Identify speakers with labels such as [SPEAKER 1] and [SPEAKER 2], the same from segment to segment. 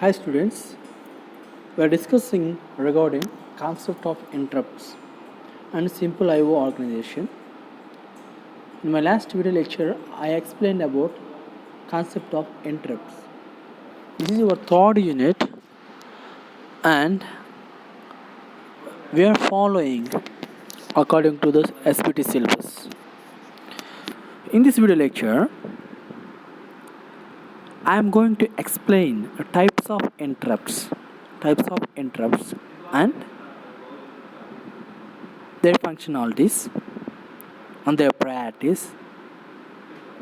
[SPEAKER 1] Hi students, we are discussing regarding concept of interrupts and simple IO organization. In my last video lecture, I explained about concept of interrupts. This is our third unit and we are following according to the SPT syllabus. In this video lecture, I am going to explain types of interrupts and their functionalities and their priorities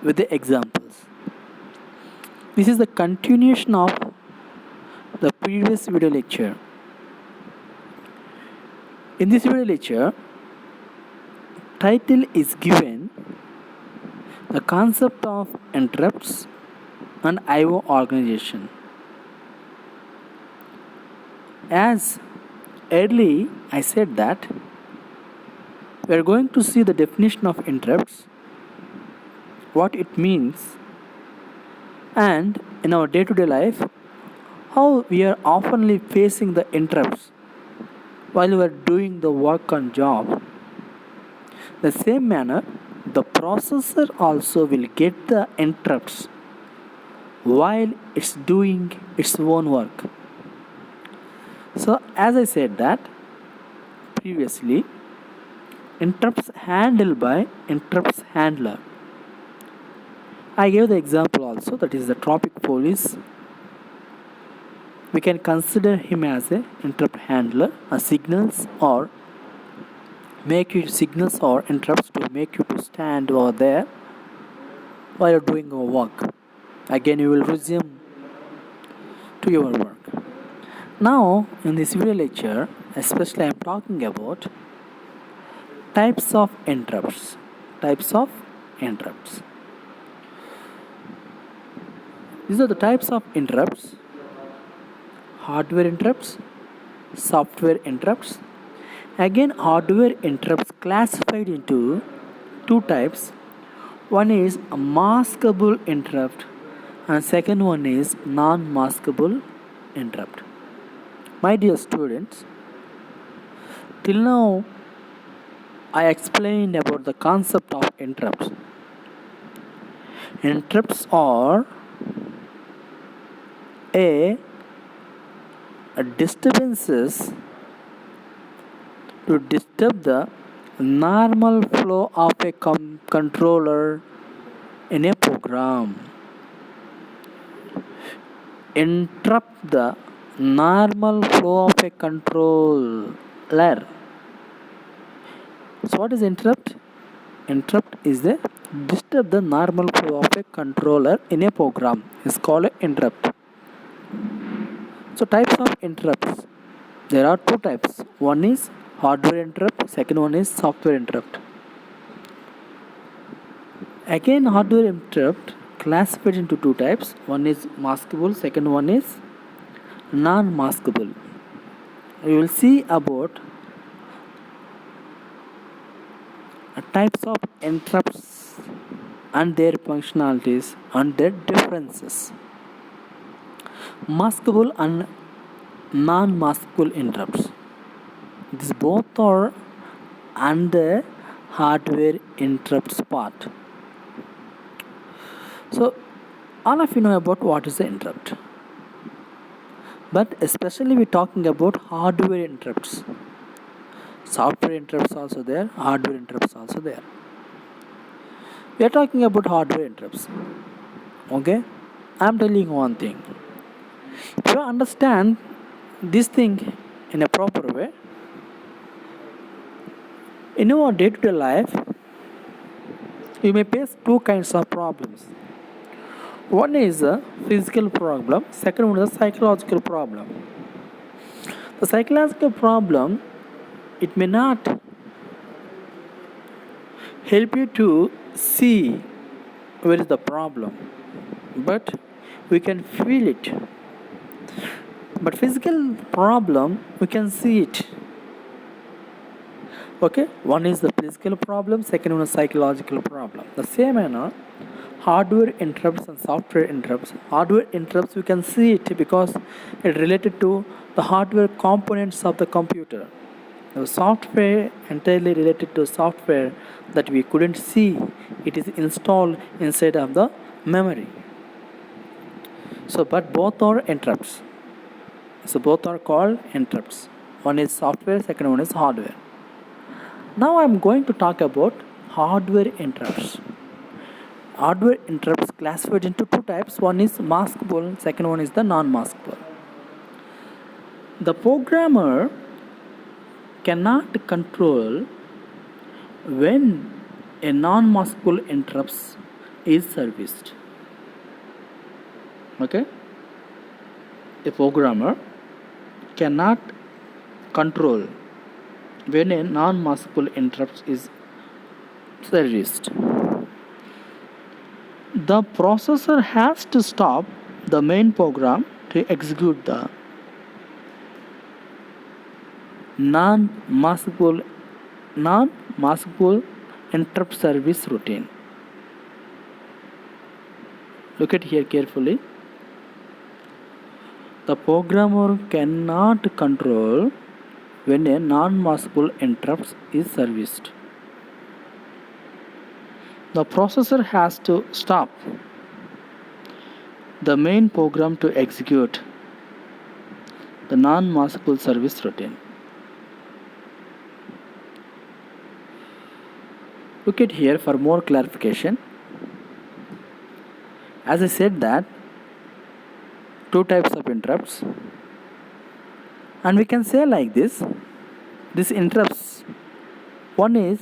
[SPEAKER 1] with the examples. This is the continuation of the previous video lecture. In this video lecture, title is given the concept of interrupts and IO organization. As early I said that we are going to see the definition of interrupts, what it means, and in our day-to-day life, how we are oftenly facing the interrupts while we are doing the work on job. The same manner, the processor also will get the interrupts while it's doing its own work. So as I said that previously, interrupts handled by interrupts handler. I gave the example also, that is the traffic police. We can consider him as a interrupt handler, a signals or interrupts to make you to stand over there while you're doing your work. Again you will resume to your work. Now in this video lecture, especially I am talking about types of interrupts. These are the types of interrupts: hardware interrupts, software interrupts. Again, hardware interrupts classified into two types. One is a maskable interrupt and second one is non-maskable interrupt. My dear students, till now I explained about the concept of interrupts. Interrupts are a disturbances to disturb the normal flow of a controller in a program. Interrupt the normal flow of a controller. So what is interrupt? Interrupt is the disturb the normal flow of a controller in a program. It's called interrupt. So types of interrupts. There are two types. One is hardware interrupt, second one is software interrupt. Again, hardware interrupt classified into two types. One is maskable, second one is non-maskable. We will see about types of interrupts and their functionalities and their differences. Maskable and non-maskable interrupts. These both are under hardware interrupts part. So all of you know about what is the interrupt, but especially we're talking about hardware interrupts. Software interrupts also there, hardware interrupts also there. We are talking about hardware interrupts. Okay, I'm telling you one thing. If you understand this thing in a proper way, in your day-to-day life, you may face two kinds of problems. One is a physical problem, second one is a psychological problem. The psychological problem, it may not help you to see where is the problem, but we can feel it. But physical problem, we can see it. Okay, one is the physical problem, second one is psychological problem. The same manner, hardware interrupts and software interrupts. Hardware interrupts, we can see it because it related to the hardware components of the computer. The software entirely related to software that we couldn't see. It is installed inside of the memory. So, but both are interrupts. So both are called interrupts. One is software, second one is hardware. Now I am going to talk about hardware interrupts. Hardware interrupts classified into two types. One is maskable, second one is the non-maskable. The programmer cannot control when a non-maskable interrupt is serviced. Okay? A programmer cannot control when a non-maskable interrupt is serviced. The processor has to stop the main program to execute the non-maskable interrupt service routine. Look at here carefully. The programmer cannot control when a non-maskable interrupt is serviced. The processor has to stop the main program to execute the non-maskable service routine. Look at here for more clarification. As I said that two types of interrupts, and we can say like this interrupts, one is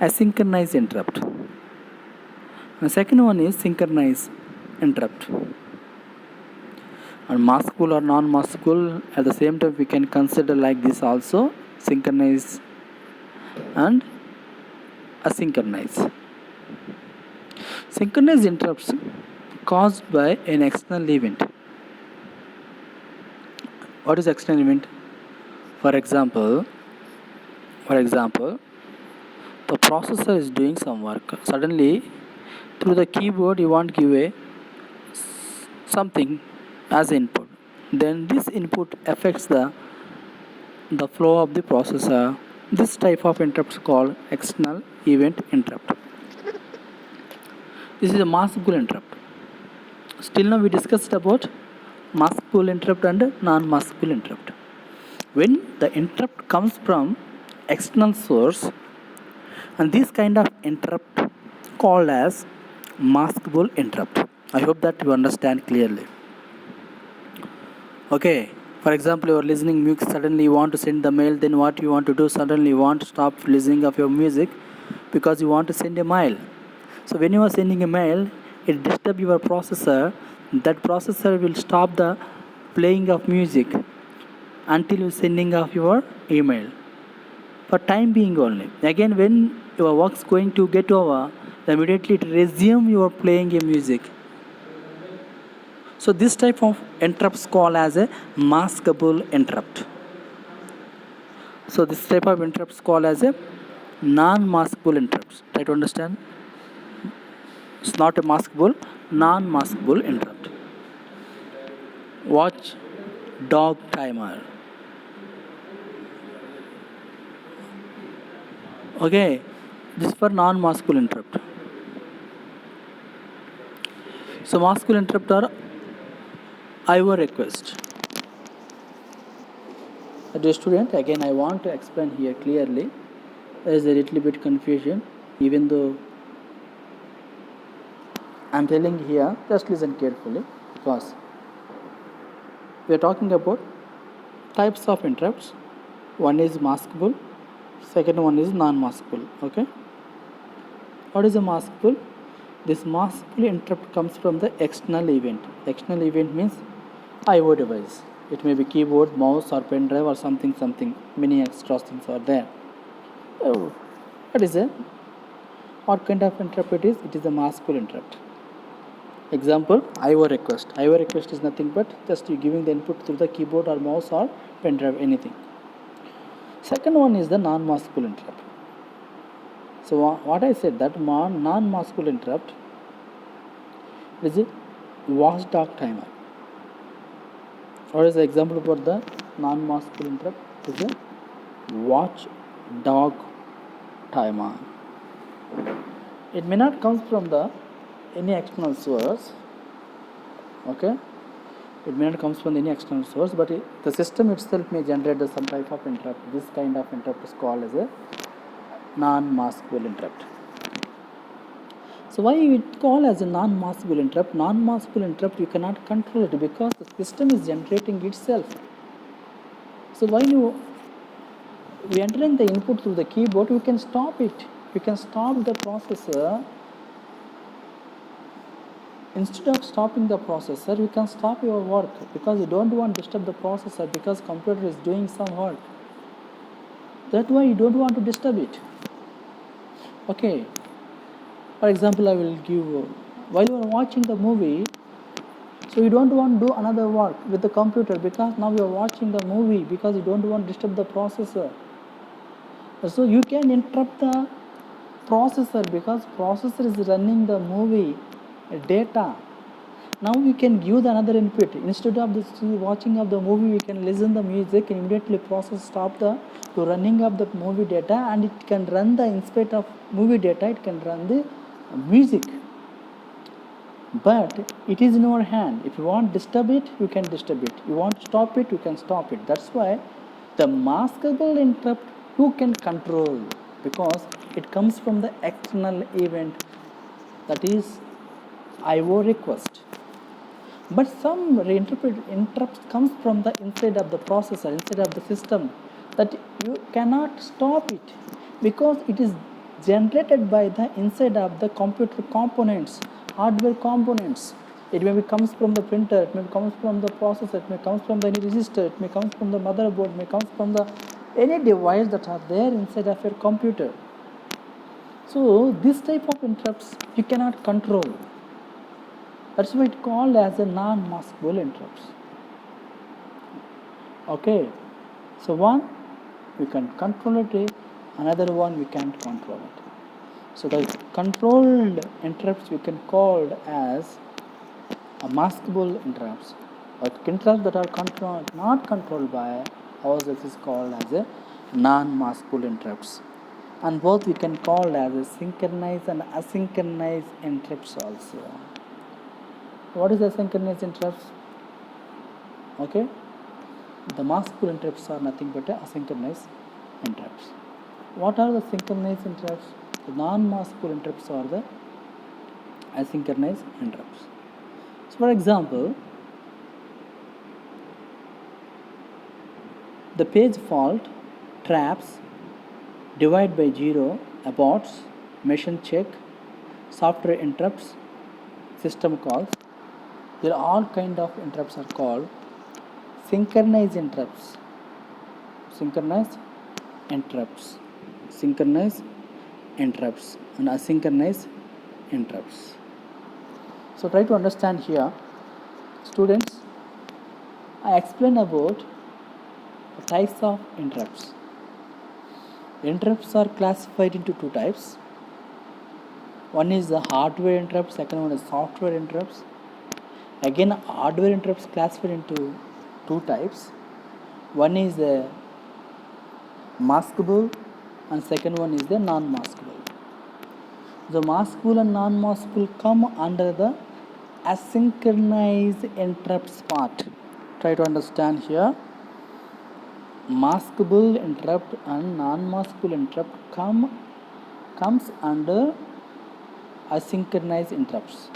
[SPEAKER 1] asynchronous interrupt, the second one is synchronous interrupt. And maskable or non-maskable, at the same time we can consider like this also, synchronous and asynchronous. Synchronous interrupts caused by an external event. What is external event? For example, the processor is doing some work. Suddenly, through the keyboard, you want to give something as input. Then this input affects the flow of the processor. This type of interrupt is called external event interrupt. This is a maskable interrupt. Still now we discussed about maskable interrupt and non-maskable interrupt. When the interrupt comes from external source, and this kind of interrupt called as maskable interrupt. I hope that you understand clearly. Okay, for example, you are listening music, suddenly you want to send the mail, then what you want to do, suddenly you want to stop listening of your music because you want to send a mail. So when you are sending a mail, it disturbs your processor. That processor will stop the playing of music until you sending of your email. For time being only. Again, when your work's going to get over, immediately it resume your playing a music. So this type of interrupts called as a maskable interrupt. So this type of interrupts called as a non-maskable interrupts. Try to understand. It's not a maskable, non-maskable interrupt. Watch dog timer. Okay, this is for non-maskable interrupt. So maskable interrupt are IO request. Dear student, again I want to explain here clearly. There is a little bit confusion, even though I am telling here, just listen carefully, because we are talking about types of interrupts. One is maskable, second one is non-maskable. Okay, what is a maskable? This maskable interrupt comes from the external event. External event means IO device. It may be keyboard, mouse, or pen drive, or something. Many extra things are there. Oh, what kind of interrupt it is? It is a maskable interrupt. Example, IO request. IO request is nothing but just you giving the input through the keyboard or mouse or pen drive, anything. Second one is the non-maskable interrupt. So what I said, that non-maskable interrupt It is a watchdog timer. What is the example for the non-maskable interrupt? It is a watchdog timer. It may not come from the any external source. Okay, it may not come from any external source, but the system itself may generate some type of interrupt. This kind of interrupt is called as a non-maskable interrupt. So why it called as a non-maskable interrupt? Non-maskable interrupt, you cannot control it because the system is generating itself. So while we entering the input through the keyboard, we can stop it. We can stop the processor. Instead of stopping the processor, we can stop your work because you don't want to disturb the processor because computer is doing some work. That's why you don't want to disturb it. Okay. For example, I will give, while you are watching the movie, so you don't want to do another work with the computer because now you are watching the movie because you don't want to disturb the processor. So you can interrupt the processor because processor is running the movie data. Now we can give the another input. Instead of this watching of the movie, we can listen the music and immediately process stop the running of the movie data, and it can run the instead of movie data, it can run the music. But it is in our hand. If you want to disturb it, you can disturb it. You want to stop it, you can stop it. That's why the maskable interrupt you can control because it comes from the external event, that is IO request. But some interrupts comes from the inside of the processor, inside of the system, that you cannot stop it because it is generated by the inside of the computer components, hardware components. It may comes from the printer, it may comes from the processor, it may comes from the any resistor, it may comes from the motherboard, it may comes from the any device that are there inside of your computer. So this type of interrupts you cannot control. That's why it's called as a non-maskable interrupts. Okay, so one we can control it, another one we can't control it. So the controlled interrupts we can call as a maskable interrupts. But interrupts that are not controlled by ourselves is called as a non-maskable interrupts. And both we can call as a synchronized and asynchronous interrupts also. What is asynchronous interrupts? Okay, the maskable interrupts are nothing but asynchronous interrupts. What are the synchronous interrupts? The non-maskable interrupts are the asynchronous interrupts. So for example, the page fault, traps, divide by zero, aborts, machine check, software interrupts, system calls. There are all kind of interrupts are called synchronized interrupts. Synchronized interrupts. Synchronized interrupts and asynchronous interrupts. So try to understand here, students. I explain about the types of interrupts. Interrupts are classified into two types. One is the hardware interrupt, second one is software interrupts. Again, hardware interrupts classified into two types. One is the maskable and second one is the non-maskable. The maskable and non-maskable come under the asynchronous interrupts part. Try to understand here. Maskable interrupt and non-maskable interrupt comes under asynchronous interrupts.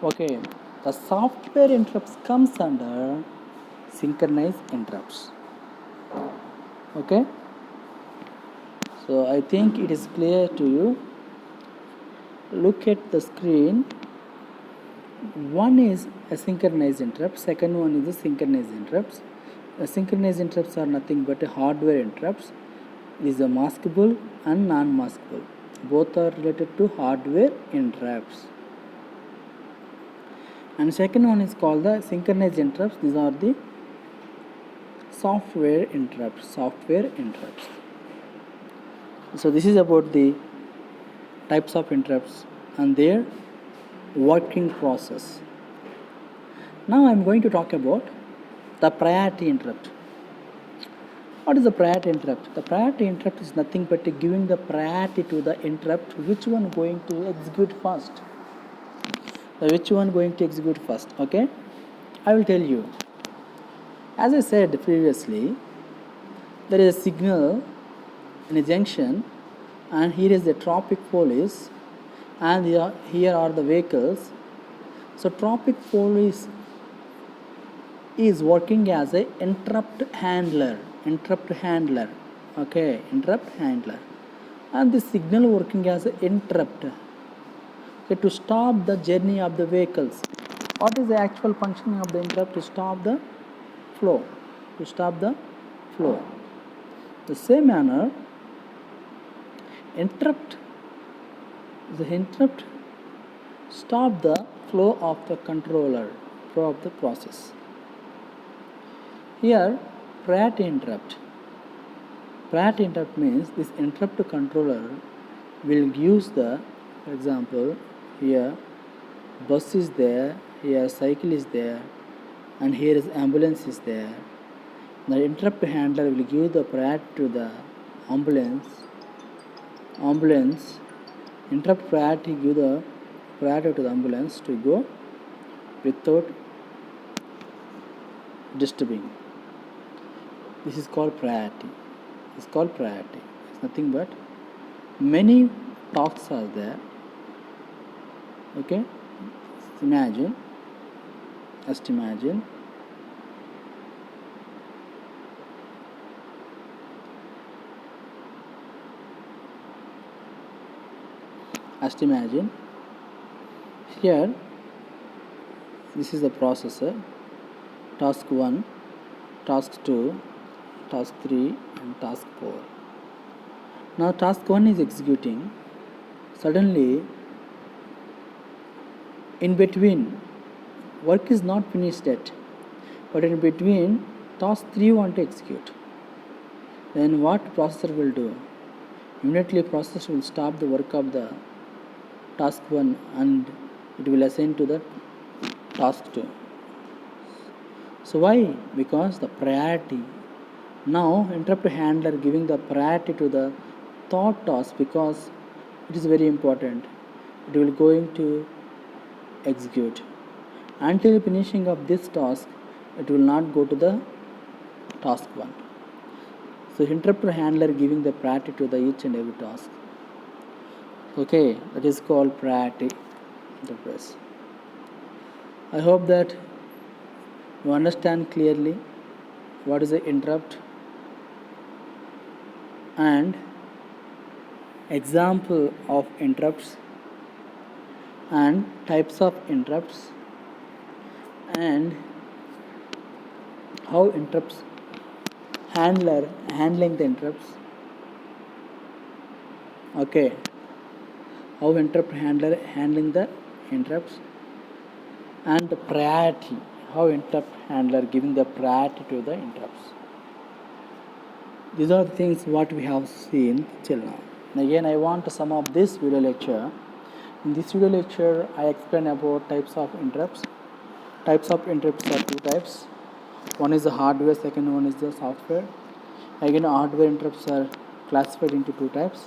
[SPEAKER 1] Okay, the software interrupts comes under synchronized interrupts. Okay, so I think it is clear to you. Look at the screen. One is asynchronous interrupt, second one is the synchronized interrupts. Asynchronous interrupts are nothing but hardware interrupts. It is a maskable and non-maskable. Both are related to hardware interrupts. And second one is called the synchronized interrupts. These are the software interrupts. So this is about the types of interrupts, and there working process. Now I'm going to talk about the priority interrupt. What is the priority interrupt? The priority interrupt is nothing but giving the priority to the interrupt which one going to execute first. Which one going to execute first? Okay, I will tell you. As I said previously, there is a signal in a junction, and here is the traffic police, and here are the vehicles. So traffic police is working as a interrupt handler. Okay, interrupt handler, and the signal working as an interrupt, okay, to stop the journey of the vehicles. What is the actual functioning of the interrupt? To stop the flow. The same manner, interrupt stop the flow of the controller, flow of the process. Here, priority interrupt means this interrupt controller will use the, for example, here bus is there, here cycle is there, and here is ambulance is there. The interrupt handler will give the priority to the ambulance. Interrupt priority give the priority to the ambulance to go without disturbing. This is called priority. It's nothing but many talks are there. Okay, imagine. Just imagine. Here, this is the processor, task 1, task 2, task 3 and task 4. Now task 1 is executing. Suddenly, in between, work is not finished yet, but in between, task 3 want to execute. Then what processor will do? Immediately processor will stop the work of the task 1 and it will assign to the task 2. So why? Because the priority. Now interrupt handler giving the priority to the third task because it is very important. It will going to execute. Until finishing of this task, it will not go to the task 1. So interrupt handler giving the priority to the each and every task. Okay, that is called priority interface. I hope that you understand clearly what is the interrupt and example of interrupts and types of interrupts and how interrupts handler handling the interrupts. Okay, how interrupt handler handling the interrupts and the priority, how interrupt handler giving the priority to the interrupts. These are the things what we have seen till now. And again, I want to sum up this video lecture. In this video lecture, I explain about types of interrupts. Types of interrupts are two types. One is the hardware, second one is the software. Again, hardware interrupts are classified into two types.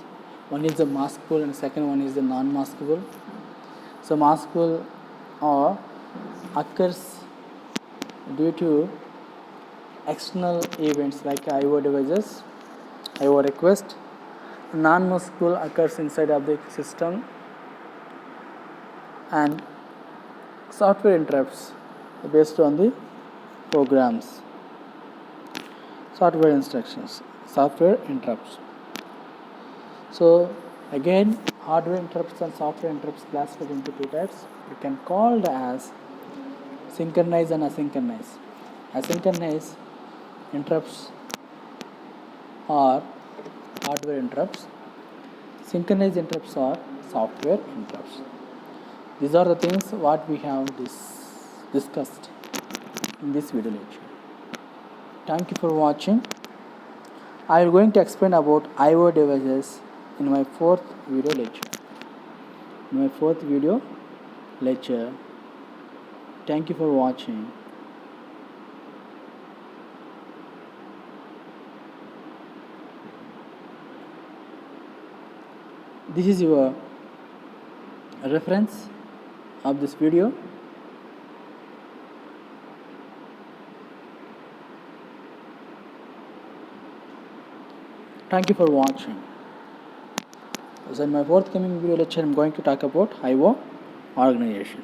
[SPEAKER 1] One is the maskable and second one is the non-maskable. So maskable occurs due to external events like I/O devices, I/O request. Non-maskable occurs inside of the system, and software interrupts based on the programs, software instructions, software interrupts. So again, hardware interrupts and software interrupts classified into two types. We can call it as synchronized and asynchronized. Asynchronized interrupts are hardware interrupts. Synchronized interrupts are software interrupts. These are the things what we have discussed in this video lecture. Thank you for watching. I am going to explain about I/O devices in my fourth video lecture. In my fourth video, lecture. Thank you for watching. This is your reference of this video. Thank you for watching. So in my forthcoming video lecture, I'm going to talk about IO organization.